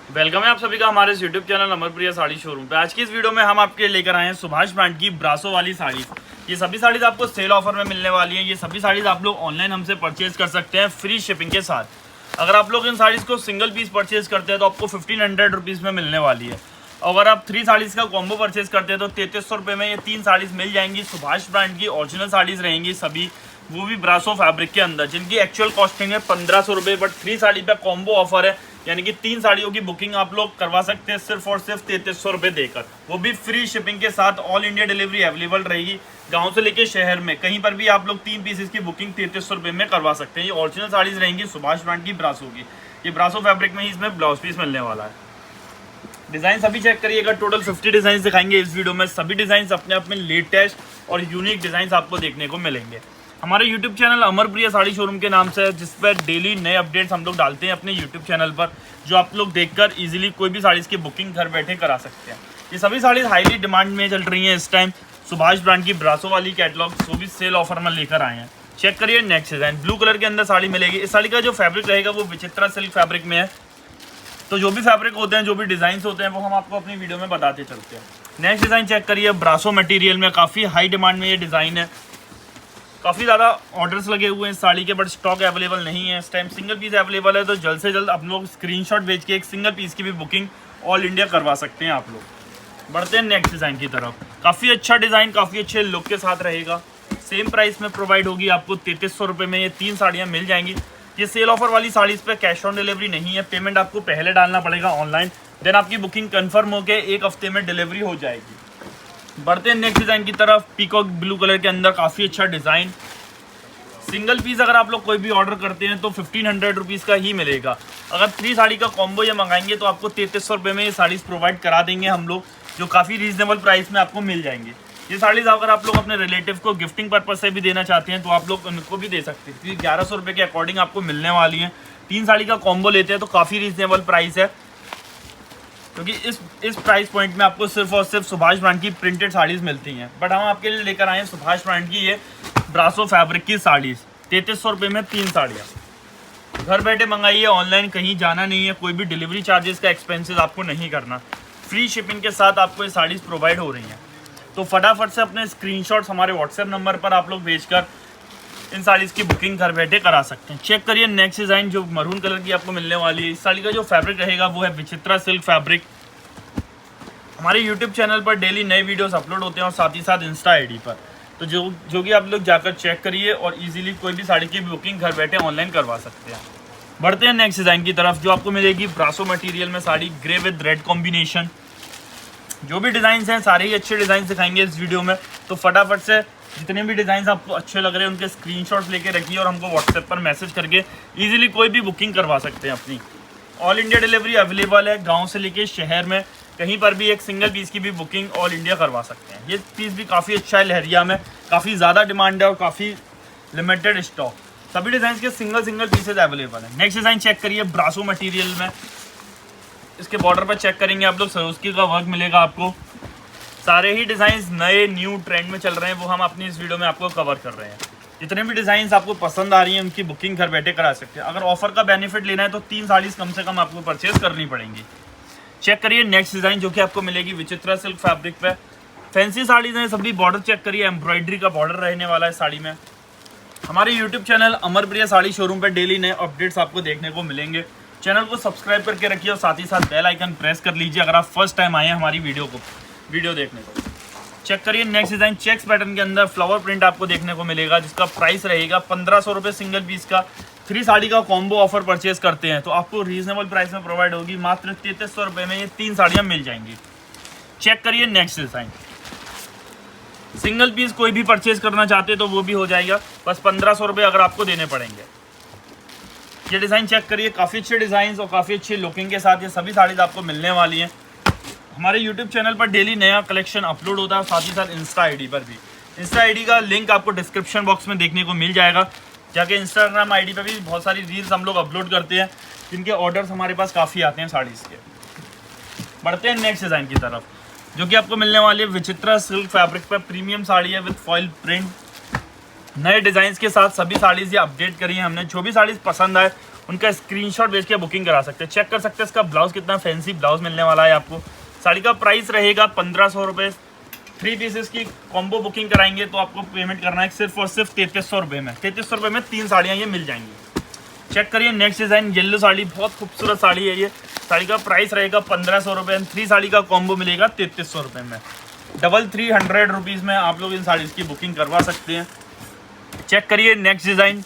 Welcome है आप सभी का हमारे YouTube channel Amarpriya sari showroom पे। आज की इस वीडियो में हम आपके लेकर आए हैं सुभाष ब्रांड की ब्रासो वाली साड़ी। ये सभी साड़ीज आपको सेल ऑफर में मिलने वाली हैं। ये सभी साड़ीज आप लोग ऑनलाइन हमसे परचेज कर सकते हैं फ्री शिपिंग के साथ। अगर आप लोग इन साड़ीज को सिंगल पीस परचेज करते हैं तो आपको 1500 रुपीज़ में मिलने वाली है। अगर आप 3 साड़ीज का कॉम्बो परचेज करते हैं तो 3300 रुपये में ये 3 साड़ीज मिल जाएंगी। सुभाष ब्रांड की ओरिजिनल साड़ीज रहेंगी सभी, वो भी ब्रासो फैब्रिक के अंदर, जिनकी एक्चुअल कॉस्टिंग है 1500 रुपये, बट 3 साड़ी पे कॉम्बो ऑफर है, यानी कि 3 साड़ियों की बुकिंग आप लोग करवा सकते हैं सिर्फ और सिर्फ 3300 रुपये देकर, वो भी फ्री शिपिंग के साथ। ऑल इंडिया डिलीवरी अवेलेबल रहेगी, गांव से लेके शहर में कहीं पर भी आप लोग 3 पीसेस की बुकिंग 3300 रुपये में करवा सकते हैं। ये ओरिजिनल साड़ीज रहेंगी सुभाष ब्रांड की ब्रासो की। ये ब्रासो फैब्रिक में ही इसमें ब्लाउज पीस मिलने वाला है। डिज़ाइन सभी चेक करिएगा, टोटल 50 डिज़ाइन दिखाएंगे इस वीडियो में। सभी डिज़ाइन अपने आप में लेटेस्ट और यूनिक डिज़ाइन आपको देखने को मिलेंगे। हमारे YouTube channel Amarpriya sari showroom के नाम से है, जिस पर डेली नए अपडेट्स हम लोग डालते हैं अपने यूट्यूब चैनल पर, जो आप लोग देखकर इजीली कोई भी साड़ीज़ की बुकिंग घर बैठे करा सकते हैं। ये सभी साड़ीज़ हाईली डिमांड में चल रही हैं इस टाइम। सुभाष ब्रांड की ब्रासो वाली कैटलॉग वो भी सेल ऑफर में लेकर आए हैं। चेक करिए नेक्स्ट डिज़ाइन, ब्लू कलर के अंदर साड़ी मिलेगी। इस साड़ी का जो फैब्रिक रहेगा वो विचित्रा सिल्क फैब्रिक में है। तो जो भी फैब्रिक होते हैं, जो भी डिज़ाइन होते हैं, वो हम आपको अपनी वीडियो में बताते चलते हैं। नेक्स्ट डिज़ाइन चेक करिए, ब्रासो मटेरियल में काफ़ी हाई डिमांड में ये डिज़ाइन है। काफ़ी ज़्यादा ऑर्डर्स लगे हुए हैं इस साड़ी के, बट स्टॉक अवेलेबल नहीं है इस टाइम। सिंगल पीस अवेलेबल है, तो जल्द से जल्द आप लोग स्क्रीनशॉट भेज के एक सिंगल पीस की भी बुकिंग ऑल इंडिया करवा सकते हैं आप लोग। बढ़ते हैं नेक्स्ट डिज़ाइन की तरफ। काफ़ी अच्छा डिज़ाइन, काफ़ी अच्छे लुक के साथ रहेगा। सेम प्राइस में प्रोवाइड होगी आपको 3300 रुपये में ये 3 साड़ियाँ मिल जाएंगी। ये सेल ऑफर वाली साड़ीज़ पे कैश ऑन डिलीवरी नहीं है, पेमेंट आपको पहले डालना पड़ेगा ऑनलाइन, देन आपकी बुकिंग कंफर्म होकर 1 हफ्ते में डिलीवरी हो जाएगी। बढ़ते हैं नेक्स्ट डिज़ाइन की तरफ। पीकॉक ब्लू कलर के अंदर काफ़ी अच्छा डिज़ाइन। सिंगल पीस अगर आप लोग कोई भी ऑर्डर करते हैं तो 1500 रुपीज़ का ही मिलेगा। अगर 3 साड़ी का कॉम्बो ये मंगाएंगे तो आपको 3300 रुपये में ये साड़ीज़ प्रोवाइड करा देंगे हम लोग, जो काफ़ी रीजनेबल प्राइस में आपको मिल जाएंगे। ये साड़ीज़ अगर आप लोग अपने रिलेटिव को गिफ्टिंग पर्पज से भी देना चाहते हैं तो आप लोग उनको भी दे सकते हैं, क्योंकि 1100 रुपये के अकॉर्डिंग आपको मिलने वाली हैं। 3 साड़ी का कॉम्बो लेते हैं तो काफ़ी रीजनेबल प्राइस है, क्योंकि इस प्राइस पॉइंट में आपको सिर्फ और सिर्फ सुभाष ब्रांड की प्रिंटेड साड़ीज़ मिलती हैं। बट हम आपके लिए लेकर आए हैं सुभाष ब्रांड की ये ब्रासो फैब्रिक की साड़ीज़ 3300 रुपये में 3 साड़ियाँ। घर बैठे मंगाइए, ऑनलाइन कहीं जाना नहीं है, कोई भी डिलीवरी चार्जेस का एक्सपेंसेस आपको नहीं करना, फ्री शिपिंग के साथ आपको ये साड़ीज़ प्रोवाइड हो रही हैं। तो फटाफट से अपने स्क्रीनशॉट्स हमारे व्हाट्सएप नंबर पर आप लोग भेजकर इन साड़ीज़ की बुकिंग घर बैठे करा सकते हैं। चेक करिए नेक्स्ट डिज़ाइन, जो मरून कलर की आपको मिलने वाली है। इस साड़ी का जो फैब्रिक रहेगा वो है विचित्रा सिल्क फैब्रिक। हमारे यूट्यूब चैनल पर डेली नए वीडियोस अपलोड होते हैं और साथ ही साथ इंस्टा आईडी पर, तो जो कि आप लोग जाकर चेक करिए और इजीली कोई भी साड़ी की बुकिंग घर बैठे ऑनलाइन करवा सकते हैं। बढ़ते हैं नेक्स्ट डिज़ाइन की तरफ, जो आपको मिलेगी ब्रासो मटेरियल में sari, grey with red combination. जो भी डिज़ाइन हैं सारे ही अच्छे डिज़ाइन दिखाएंगे इस वीडियो में, तो फटाफट से जितने भी डिज़ाइन आपको अच्छे लग रहे हैं उनके स्क्रीनशॉट्स लेके रखिए और हमको व्हाट्सएप पर मैसेज करके इजीली कोई भी बुकिंग करवा सकते हैं अपनी। ऑल इंडिया डिलीवरी अवेलेबल है, गांव से लेके शहर में कहीं पर भी एक सिंगल पीस की भी बुकिंग ऑल इंडिया करवा सकते हैं। ये पीस भी काफ़ी अच्छा है, लहरिया में काफ़ी ज़्यादा डिमांड है और काफ़ी लिमिटेड स्टॉक। सभी डिज़ाइन के सिंगल पीसेज अवेलेबल है। नेक्स्ट डिज़ाइन चेक करिए, ब्रासो मटेरियल में। इसके बॉर्डर पर चेक करेंगे आप लोग सरोस्की का वर्क मिलेगा आपको। सारे ही डिज़ाइन नए न्यू ट्रेंड में चल रहे हैं, वो हम अपनी इस वीडियो में आपको कवर कर रहे हैं। जितने भी डिज़ाइन आपको पसंद आ रही हैं उनकी बुकिंग घर बैठे करा सकते हैं। अगर ऑफर का बेनिफिट लेना है तो 3 साड़ीज़ कम से कम आपको परचेज करनी पड़ेंगी। चेक करिए नेक्स्ट डिज़ाइन, जो कि आपको मिलेगी विचित्रा सिल्क फैब्रिक पे। फैंसी साड़ीज़ हैं सभी। बॉर्डर चेक करिए, एम्ब्रॉयडरी का बॉर्डर रहने वाला है साड़ी में। हमारे YouTube channel Amarpriya sari showroom पर डेली नए अपडेट्स आपको देखने को मिलेंगे। चैनल को सब्सक्राइब करके रखिए और साथ ही साथ बेल आइकन प्रेस कर लीजिए अगर आप फर्स्ट टाइम आए हैं हमारी वीडियो देखने को। चेक करिए नेक्स्ट डिज़ाइन, चेक्स पैटर्न के अंदर फ्लावर प्रिंट आपको देखने को मिलेगा, जिसका प्राइस रहेगा 1500 रुपये सिंगल पीस का। 3 साड़ी का कॉम्बो ऑफर परचेज करते हैं तो आपको रीजनेबल प्राइस में प्रोवाइड होगी, मात्र 3300 रुपये में ये 3 साड़ियाँ मिल जाएंगी। चेक करिए नेक्स्ट डिज़ाइन, सिंगल पीस कोई भी परचेज करना चाहते तो वो भी हो जाएगा, बस 1500 रुपये अगर आपको देने पड़ेंगे। ये डिज़ाइन चेक करिए, काफ़ी अच्छे डिज़ाइन और काफ़ी अच्छी लुकिंग के साथ ये सभी साड़ीज़ आपको मिलने वाली हैं। हमारे यूट्यूब चैनल पर डेली नया कलेक्शन अपलोड होता है, साथ ही साथ इंस्टा आईडी पर भी। इंस्टा आईडी का लिंक आपको डिस्क्रिप्शन बॉक्स में देखने को मिल जाएगा। जाके इंस्टाग्राम आईडी पर भी बहुत सारी रील्स हम लोग अपलोड करते हैं, जिनके ऑर्डर्स हमारे पास काफ़ी आते हैं साड़ीज़ के। बढ़ते हैं नेक्स्ट डिज़ाइन की तरफ, जो कि आपको मिलने वाली है विचित्रा सिल्क फैब्रिक पर। प्रीमियम साड़ी है विद फॉइल प्रिंट। नए डिज़ाइंस के साथ सभी साड़ीज़ ये अपडेट करी हैं हमने। जो भी साड़ीज़ पसंद आए उनका स्क्रीनशॉट भेज के बुकिंग करा सकते हैं। चेक कर सकते हैं इसका ब्लाउज कितना फैंसी ब्लाउज मिलने वाला है आपको। साड़ी का प्राइस रहेगा 1500 रुपये। 3 पीसेस की कॉम्बो बुकिंग कराएंगे तो आपको पेमेंट करना है सिर्फ और सिर्फ 3300 रुपये में। 3300 रुपये में 3 साड़ियाँ ये मिल जाएंगी। चेक करिए नेक्स्ट डिज़ाइन, येलो साड़ी, बहुत खूबसूरत साड़ी है ये। साड़ी का प्राइस रहेगा 1500 रुपये। 3 साड़ी का कॉम्बो मिलेगा 3300 रुपये में। 300 रुपीज़ में आप लोग इन साड़ीज़ की बुकिंग करवा सकते हैं। चेक करिए नेक्स्ट डिज़ाइन।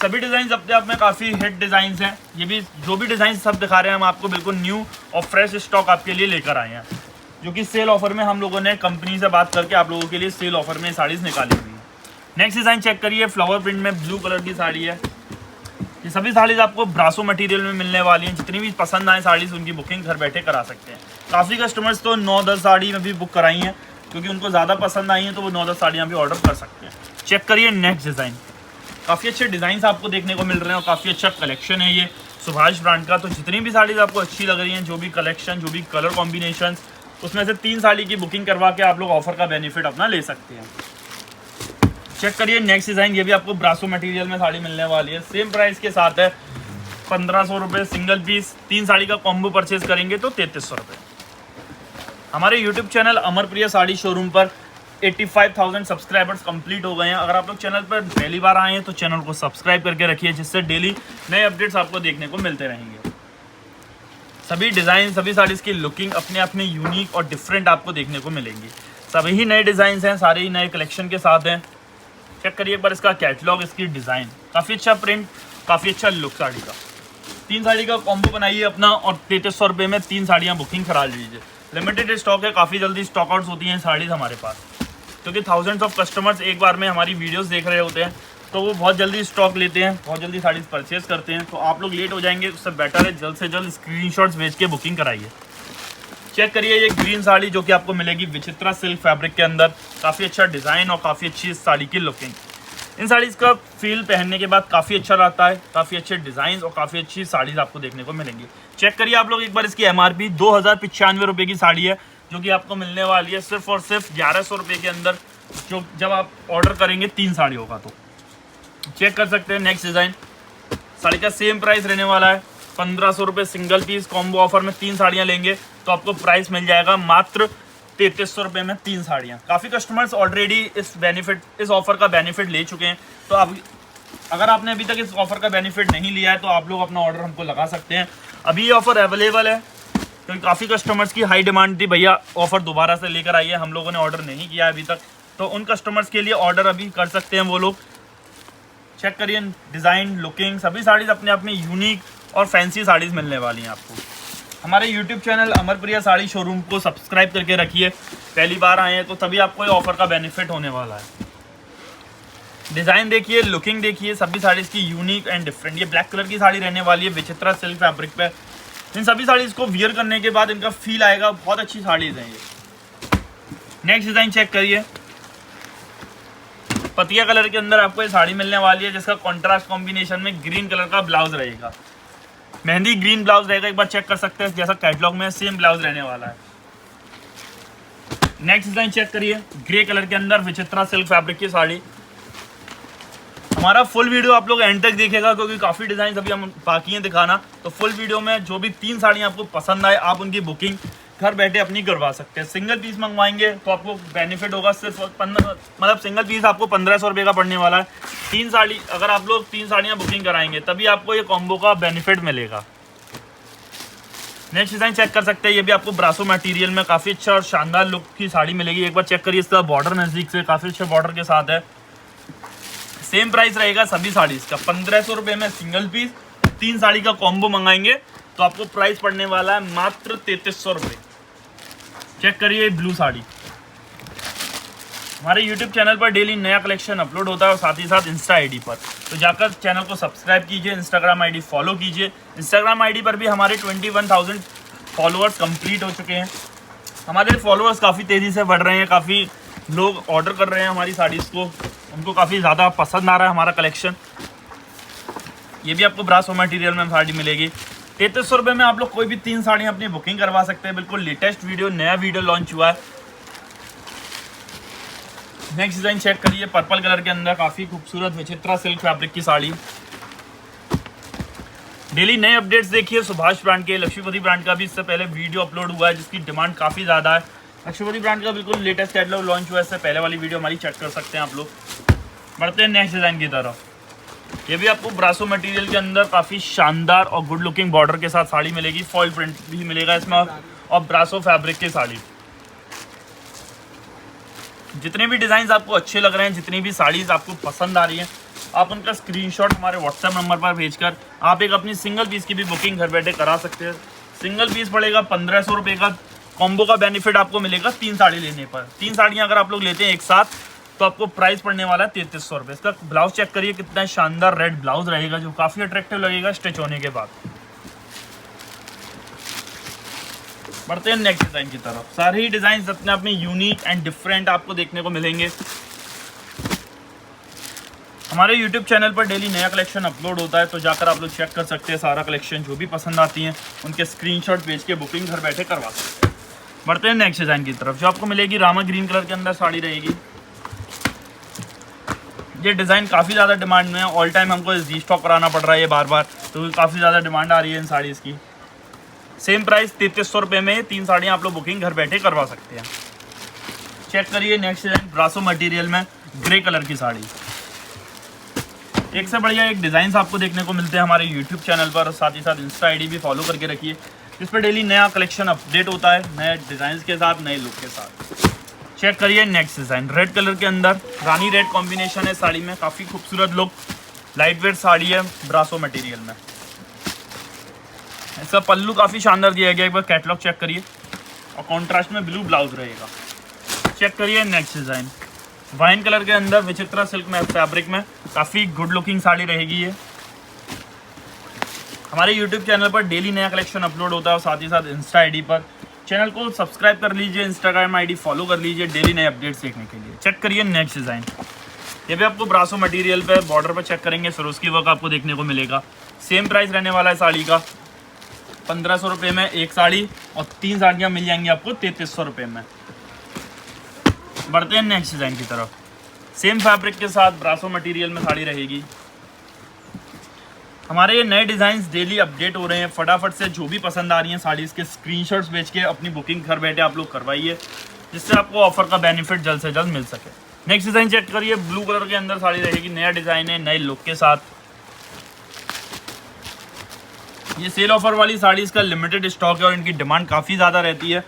सभी डिज़ाइन अपने आप में काफ़ी हिट डिज़ाइंस हैं। ये भी जो भी डिज़ाइन सब दिखा रहे हैं हम आपको बिल्कुल न्यू और फ्रेश स्टॉक आपके लिए लेकर आए हैं, जो कि सेल ऑफर में हम लोगों ने कंपनी से बात करके आप लोगों के लिए सेल ऑफर में साड़ीज़ निकाली हुई है। नेक्स्ट डिज़ाइन चेक करिए, फ्लावर प्रिंट में ब्लू कलर की साड़ी है। ये सभी साड़ीज़ आपको ब्रासो मटेरियल में मिलने वाली हैं। जितनी भी पसंद आए साड़ीज़ उनकी बुकिंग घर बैठे करा सकते हैं। काफ़ी कस्टमर्स तो 9-10 साड़ी में भी बुक कराई हैं, क्योंकि उनको ज़्यादा पसंद आई हैं तो वो 9-10 साड़ियाँ भी ऑर्डर कर सकते हैं। चेक करिए नेक्स्ट डिज़ाइन। काफ़ी अच्छे डिज़ाइंस आपको देखने को मिल रहे हैं और काफ़ी अच्छा कलेक्शन है ये सुभाष ब्रांड का। तो जितनी भी साड़ीज़ आपको अच्छी लग रही हैं, जो भी कलेक्शन, जो भी कलर कॉम्बिनेशन, उसमें से 3 साड़ी की बुकिंग करवा के आप लोग ऑफर का बेनिफिट अपना ले सकते हैं। चेक करिए नेक्स्ट डिज़ाइन। ये भी आपको ब्रासो मटेरियल में साड़ी मिलने वाली है। सेम प्राइस के साथ है, 1500 रुपये सिंगल पीस। 3 साड़ी का कॉम्बो परचेज करेंगे तो 3300 रुपये। हमारे YouTube channel Amarpriya sari showroom पर 85,000 सब्सक्राइबर्स कंप्लीट हो गए हैं। अगर आप लोग चैनल पर पहली बार आए हैं तो चैनल को सब्सक्राइब करके रखिए, जिससे डेली नए अपडेट्स आपको देखने को मिलते रहेंगे। सभी डिज़ाइन, सभी साड़ीज़ की लुकिंग अपने आप में यूनिक और डिफरेंट आपको देखने को मिलेंगी। सभी ही नए डिज़ाइन हैं, सारे ही नए कलेक्शन के साथ हैं। चेक करिए एक बार इसका कैटलॉग, इसकी डिज़ाइन, काफ़ी अच्छा प्रिंट, काफ़ी अच्छा लुक साड़ी का। 3 साड़ी का कॉम्बो बनाइए अपना और 3300 रुपये में 3 साड़ियाँ बुकिंग करा लीजिए। लिमिटेड स्टॉक है, काफ़ी जल्दी स्टॉक आउट्स होती हैं साड़ीज़ हमारे पास, क्योंकि थाउजेंड्स ऑफ कस्टमर्स एक बार में हमारी वीडियोस देख रहे होते हैं, तो वो बहुत जल्दी स्टॉक लेते हैं, बहुत जल्दी साड़ीज़ परचेज करते हैं। तो आप लोग लेट हो जाएंगे, उससे बेटर है जल्द से जल्द स्क्रीनशॉट्स भेज के बुकिंग कराइए। चेक करिए ये ग्रीन साड़ी, जो कि आपको मिलेगी विचित्रा सिल्क फैब्रिक के अंदर। काफ़ी अच्छा डिज़ाइन और काफ़ी अच्छी इस साड़ी की लुकिंग। इन साड़ीज़ का फील पहनने के बाद काफ़ी अच्छा रहता है। काफ़ी अच्छे डिज़ाइन और काफ़ी अच्छी साड़ीज़ आपको देखने को मिलेंगी। चेक करिए आप लोग एक बार इसकी MRP 2095 रुपये की साड़ी है, जो कि आपको मिलने वाली है सिर्फ और सिर्फ 1100 रुपये के अंदर, जो जब आप ऑर्डर करेंगे 3 साड़ी होगा तो। चेक कर सकते हैं नेक्स्ट डिज़ाइन। साड़ी का सेम प्राइस रहने वाला है 1500 रुपये सिंगल पीस। कॉम्बो ऑफर में 3 साड़ियाँ लेंगे तो आपको प्राइस मिल जाएगा मात्र 3300 रुपये में 3 साड़ियाँ। काफ़ी कस्टमर्स ऑलरेडी इस ऑफ़र का बेनिफिट ले चुके हैं। तो अब अगर आपने अभी तक इस ऑफ़र का बेनिफिट नहीं लिया है तो आप लोग अपना ऑर्डर हमको लगा सकते हैं। अभी ये ऑफ़र अवेलेबल है, क्योंकि काफ़ी कस्टमर्स की हाई डिमांड थी, भैया ऑफ़र दोबारा से लेकर आइए। हम लोगों ने ऑर्डर नहीं किया है अभी तक, तो उन कस्टमर्स के लिए ऑर्डर अभी कर सकते हैं वो लोग। चेक करिए डिज़ाइन, लुकिंग, सभी साड़ीज़ अपने आप में यूनिक और फैंसी साड़ीज़ मिलने वाली हैं आपको। हमारे YouTube channel Amarpriya sari showroom को सब्सक्राइब करके रखिए। पहली बार आए हैं तो तभी आपको ये ऑफ़र का बेनिफिट होने वाला है। डिज़ाइन देखिए, लुकिंग देखिए, सभी साड़ीज़ की यूनिक एंड डिफरेंट। ये ब्लैक कलर की साड़ी रहने वाली है विचित्रा सिल्क फैब्रिक पे। इन सभी साड़ीज़ को वियर करने के बाद इनका फील आएगा, बहुत अच्छी साड़ीज़ हैं ये। नेक्स्ट डिज़ाइन चेक करिए। पतिया कलर के अंदर आपको ये साड़ी मिलने वाली है, जिसका कॉन्ट्रास्ट कॉम्बिनेशन में ग्रीन कलर का ब्लाउज रहेगा। मेहंदी ग्रीन ब्लाउज रहेगा, एक बार चेक कर सकते हैं, जैसा कैटलॉग में सेम ब्लाउज रहने वाला है। नेक्स्ट डिज़ाइन चेक करिए, ग्रे कलर के अंदर विचित्रा सिल्क फैब्रिक की साड़ी। हमारा फुल वीडियो आप लोग एंड तक देखेगा, क्योंकि काफ़ी डिज़ाइन अभी हम बाकी हैं दिखाना। तो फुल वीडियो में जो भी 3 साड़ियाँ आपको पसंद आए, आप उनकी बुकिंग घर बैठे अपनी करवा सकते हैं। सिंगल पीस मंगवाएंगे तो आपको बेनिफिट होगा सिर्फ सिंगल पीस आपको 1500 रुपये का पड़ने वाला है। 3 साड़ी, अगर आप लोग 3 साड़ियाँ बुकिंग कराएंगे तभी आपको ये कॉम्बो का बेनिफिट मिलेगा। नेक्स्ट डिज़ाइन चेक कर सकते हैं। ये भी आपको ब्रासो मटेरियल में काफ़ी अच्छा और शानदार लुक की साड़ी मिलेगी। एक बार चेक करिए, इसका बॉर्डर नज़दीक से काफ़ी अच्छे बॉर्डर के साथ है। सेम प्राइस रहेगा सभी साड़ीज़ का 1500 रुपये में सिंगल पीस। 3 साड़ी का कॉम्बो मंगाएंगे तो आपको प्राइस पड़ने वाला है मात्र 3300 रुपये। चेक करिए ब्लू साड़ी। हमारे YouTube चैनल पर डेली नया कलेक्शन अपलोड होता है और साथ ही साथ इंस्टा आईडी पर, तो जाकर चैनल को सब्सक्राइब कीजिए, इंस्टाग्राम आईडी फॉलो कीजिए। इंस्टाग्राम आईडी पर भी हमारे 21,000 फॉलोअर्स कंप्लीट हो चुके हैं। हमारे फॉलोअर्स काफ़ी तेज़ी से बढ़ रहे हैं, काफ़ी लोग ऑर्डर कर रहे हैं हमारी साड़ीज़ को, उनको काफ़ी ज़्यादा पसंद आ रहा है हमारा कलेक्शन। ये भी आपको ब्रासो मटेरियल में साड़ी मिलेगी। 3300 रुपये में आप लोग कोई भी 3 साड़ियाँ अपनी बुकिंग करवा सकते हैं। बिल्कुल लेटेस्ट वीडियो, नया वीडियो लॉन्च हुआ है। नेक्स्ट डिज़ाइन चेक करिए, पर्पल कलर के अंदर काफ़ी खूबसूरत विचित्रा सिल्क फैब्रिक की साड़ी। डेली नए अपडेट्स देखिए सुभाष ब्रांड के। लक्ष्मीपति ब्रांड का भी इससे पहले वीडियो अपलोड हुआ है जिसकी डिमांड काफ़ी ज़्यादा है। लक्ष्मीपति ब्रांड का बिल्कुल लेटेस्ट कैटलॉग लॉन्च हुआ है, इससे पहले वाली वीडियो हमारी चेक कर सकते हैं आप लोग। बढ़ते हैं नेक्स्ट डिज़ाइन की तरफ। ये भी आपको ब्रासो मटेरियल के अंदर काफ़ी शानदार और गुड लुकिंग बॉर्डर के साथ साड़ी मिलेगी। फॉइल प्रिंट भी मिलेगा इसमें और ब्रासो फैब्रिक की साड़ी। जितने भी डिज़ाइन आपको अच्छे लग रहे हैं, जितनी भी साड़ीज आपको पसंद आ रही हैं, आप उनका स्क्रीनशॉट हमारे व्हाट्सएप नंबर पर भेजकर आप एक अपनी सिंगल पीस की भी बुकिंग घर बैठे करा सकते हैं। सिंगल पीस पड़ेगा 1500 रुपये का। कॉम्बो का बेनिफिट आपको मिलेगा 3 साड़ी लेने पर। 3 साड़ियाँ अगर आप लोग लेते हैं एक साथ तो आपको प्राइस पड़ने वाला है 3300 रुपये। इसका ब्लाउज चेक करिए, कितना शानदार रेड ब्लाउज रहेगा जो काफ़ी अट्रैक्टिव लगेगा स्टिच होने के बाद। बढ़ते हैं नेक्स्ट डिज़ाइन की तरफ। सारे ही डिज़ाइन अपने अपने यूनिक एंड डिफरेंट आपको देखने को मिलेंगे। हमारे YouTube चैनल पर डेली नया कलेक्शन अपलोड होता है, तो जाकर आप लोग चेक कर सकते हैं सारा कलेक्शन। जो भी पसंद आती हैं उनके स्क्रीनशॉट भेज के बुकिंग घर बैठे करवा सकते हैं। बढ़ते हैं नेक्स्ट डिज़ाइन की तरफ, जो आपको मिलेगी रामा ग्रीन कलर के अंदर साड़ी रहेगी। ये डिज़ाइन काफ़ी ज़्यादा डिमांड में है। ऑल टाइम हमको री स्टॉक कराना पड़ रहा है ये बार बार, तो काफ़ी ज़्यादा डिमांड आ रही है इन साड़ीज़ की। सेम प्राइस 3300 रुपये में 3 साड़ियाँ आप लोग बुकिंग घर बैठे करवा सकते हैं। चेक करिए नेक्स्ट डिज़ाइन ब्रासो मटेरियल में ग्रे कलर की साड़ी। एक से बढ़िया एक डिज़ाइन आपको देखने को मिलते हैं हमारे यूट्यूब चैनल पर। साथ ही साथ इंस्टा आईडी भी फॉलो करके रखिए, जिस पर डेली नया कलेक्शन अपडेट होता है नए डिज़ाइन के साथ, नए लुक के साथ। चेक करिए नेक्स्ट डिज़ाइन रेड कलर के अंदर रानी रेड कॉम्बिनेशन है साड़ी में। काफ़ी खूबसूरत लुक, लाइट वेट साड़ी है ब्रासो मटेरियल में। इसका पल्लू काफ़ी शानदार दिया गया, एक बार कैटलॉग चेक करिए। और कॉन्ट्रास्ट में ब्लू ब्लाउज रहेगा। चेक करिए नेक्स्ट डिज़ाइन वाइन कलर के अंदर विचित्रा सिल्क में फैब्रिक में काफ़ी गुड लुकिंग साड़ी रहेगी ये। हमारे यूट्यूब चैनल पर डेली नया कलेक्शन अपलोड होता है और साथ ही साथ इंस्टा आईडी पर। चैनल को सब्सक्राइब कर लीजिए, इंस्टाग्राम आईडी फॉलो कर लीजिए डेली नए अपडेट्स देखने के लिए। चेक करिए नेक्स्ट डिज़ाइन। ये भी आपको ब्रासो मटेरियल पे बॉर्डर पर चेक करेंगे सरोस्की वर्क आपको देखने को मिलेगा। सेम प्राइस रहने वाला है साड़ी का 1500 रुपये में एक साड़ी, और 3 साड़ियाँ मिल जाएंगी आपको 3300 रुपये में। बढ़ते हैं नेक्स्ट डिज़ाइन की तरफ। सेम फैब्रिक के साथ ब्रासो मटेरियल में साड़ी रहेगी। हमारे ये नए डिज़ाइंस डेली अपडेट हो रहे हैं। फटाफट से जो भी पसंद आ रही हैं साड़ी इसके स्क्रीनशॉट्स भेज के अपनी बुकिंग घर बैठे आप लोग करवाइए, जिससे आपको ऑफर का बेनिफिट जल्द से जल्द मिल सके। नेक्स्ट डिज़ाइन चेक करिए, ब्लू कलर के अंदर साड़ी रहेगी। नया डिज़ाइन है नए लुक के साथ। ये सेल ऑफर वाली साड़ी इसका लिमिटेड स्टॉक है और इनकी डिमांड काफ़ी ज़्यादा रहती है।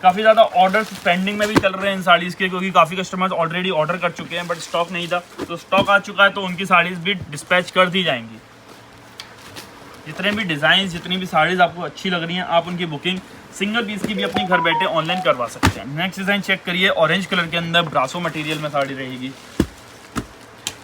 काफ़ी ज़्यादा ऑर्डर्स पेंडिंग में भी चल रहे हैं इन साड़ीज़ के, क्योंकि काफ़ी कस्टमर्स ऑलरेडी ऑर्डर कर चुके हैं बट स्टॉक नहीं था। तो स्टॉक आ चुका है तो उनकी साड़ीज़ भी डिस्पैच कर दी जाएंगी। जितने भी डिज़ाइन, जितनी भी साड़ीज़ आपको अच्छी लग रही हैं, आप उनकी बुकिंग सिंगल पीस की भी अपनी घर बैठे ऑनलाइन करवा सकते हैं। नेक्स्ट डिज़ाइन चेक करिए, ऑरेंज कलर के अंदर ब्रासो मटेरियल में साड़ी रहेगी।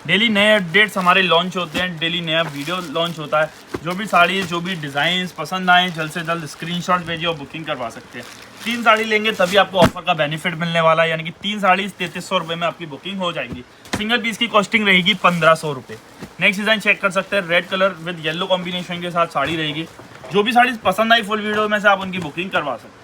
डेली नए अपडेट्स हमारे लॉन्च होते हैं, डेली नया वीडियो लॉन्च होता है। जो भी साड़ी, जो भी डिज़ाइन पसंद आए जल्द से जल्द स्क्रीनशॉट भेजिए और बुकिंग करवा सकते हैं। 3 साड़ी लेंगे तभी आपको ऑफर का बेनिफिट मिलने वाला है, यानी कि 3 साड़ी 3300 रुपये में आपकी बुकिंग हो जाएगी। सिंगल पीस की कॉस्टिंग रहेगी 1500 रुपये। नेक्स्ट डिज़ाइन चेक कर सकते हैं, red colour with yellow combination के साथ साड़ी रहेगी। जो भी साड़ी पसंद आई फुल वीडियो में से आप उनकी बुकिंग करवा सकते हैं।